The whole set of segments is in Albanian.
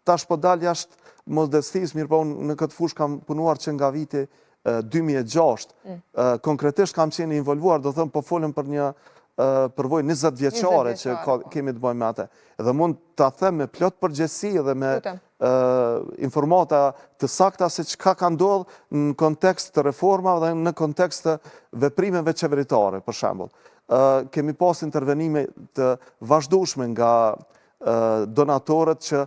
tash po dal jashtë modestisë, mirë po unë në këtë fushë kam punuar që nga viti 2006. Konkretisht kam qenë involvuar, do thëmë po folëm për një përvojë 20 vjeçare që kemi të bëjmë me atë. Edhe mund ta them me plot përgjegjësi dhe me informata të sakta se çka ka ndodhur në kontekst të reformave dhe në kontekst të veprimeve qeveritare, për shembull. Kemi pas intervenime të vazhdueshme nga donatorët që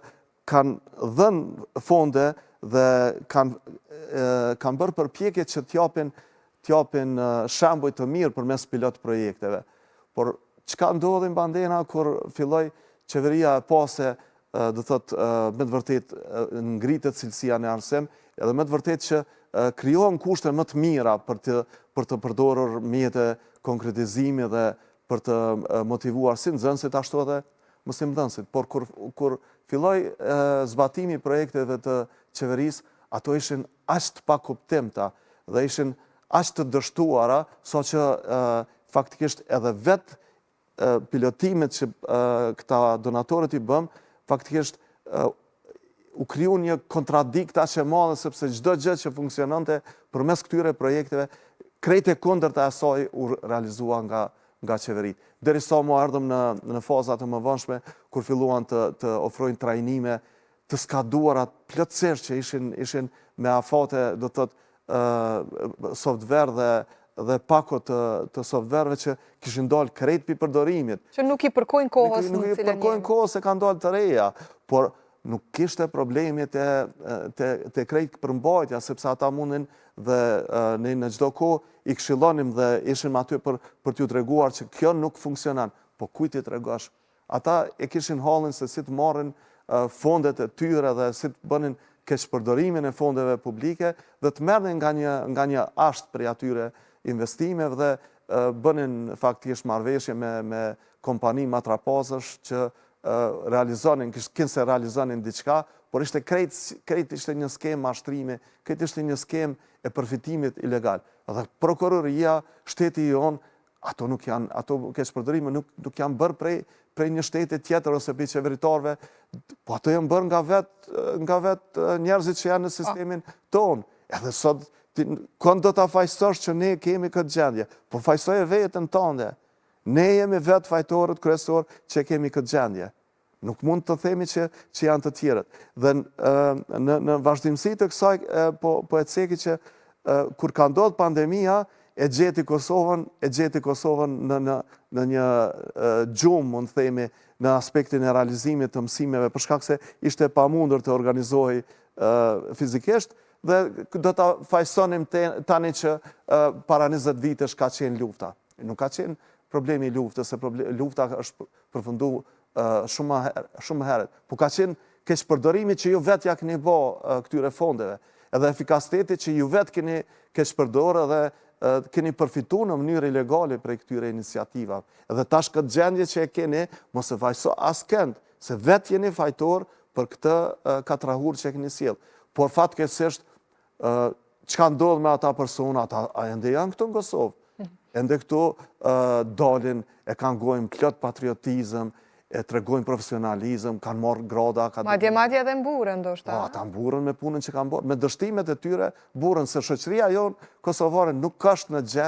kanë dhënë fonde dhe kanë bërë përpjekje që t'japin shembuj të mirë përmes pilot projekteve. Por çka ndodhi në Bandena kur filloi qeveria e pase, do thot me të vërtet ngritet cilësia në arsim, edhe me të vërtet që krijohen kushte më të mira për të përdorur mjete konkretizimi dhe për të motivuar si nxënësit ashtu edhe mësimdhënësit. Por kur filloi zbatimi i projekteve të qeverisë, ato ishin aq të pakuptimta dhe ishin aq të dështuara, saqë faktikisht edhe vetë pilotimet që këta donatorët i bëm, faktikisht u kriju një kontradikta që madhe, sepse çdo gjë që funksiononte përmes këtyre projekteve, krejt e kundërt e asaj u realizua nga qeverit. Derisa mu ardhëm në fazat të mëvonshme, kur filluan të ofrojnë trajnime të skaduara plotësisht që ishin me afate, do të thotë, software dhe pako të softwareve që kishin dalë krejt pi përdorimit. Që nuk i përkojnë kohës në cilën jemi. Nuk i përkojnë kohës se kanë dalë të reja, por nuk kishte problemi të krejt përmbajtja, sepse ata mundin dhe në çdo kohë i këshillonim dhe ishim aty për t'ju treguar që kjo nuk funksionon. Po kujt i tregosh? Ata e kishin hallin se si të marrin fondet e tyre dhe si të bënin keqpërdorimin e fondeve publike dhe të merrnin nga një asht prej atyre investimeve dhe bënin faktikisht marrëveshje me kompani matrapazësh që realizonin diçka, por ishte krejt ishte një skem mashtrimi, krejt ishte një skem e përfitimit ilegal. Dhe prokuroria, shteti jon, ato keqpërdorime nuk janë bërë prej një shteti tjetër ose prej qeveritarëve, po ato janë bërë nga vet njerëzit që janë në sistemin tonë. Edhe sot, kënd do ta fajsosh që ne kemi këtë gjendje? Po fajsoje vetën tënde. Ne jemi vetë fajtorët kryesor që kemi këtë gjendje. Nuk mund të themi që janë të tjerët. Dhe në vazhdimsi të kësaj, po e ceki që kur ka ndodhur pandemia, e gjeti Kosovën në një gjumë, mund të themi, në aspektin e realizimit të mësimeve, për shkak se ishte pamundur të organizohej fizikisht, dhe do ta fajsonim tani që para 20 vitesh ka qenë lufta. Nuk ka qenë problemi i luftës, se lufta është përfunduar shumë herët. Po ka qenë keqpërdorimi që ju vetë ja keni bë këtyre fondeve, edhe efikasiteti që ju vetë keni keqpërdorë dhe keni përfituar në mënyrë ilegale prej këtyre iniciativave. Edhe tash këtë gjendje që e keni, mos e vajso askënd, se vetë jeni fajtor për këtë katrahur që e keni sjell. Por fatkeqësisht, çka ndodh me ata persona, ata ende janë këtu në Kosovë. Ende këtu dalin, e kanë gojnë plot patriotizëm, e tregojnë profesionalizëm, kanë marrë grada. Madje edhe mburën, ndoshta. Po, ata mburën me punën që kanë bërë, me dështimet e tyre, mburën se shoqëria jonë kosovare nuk është në gjendje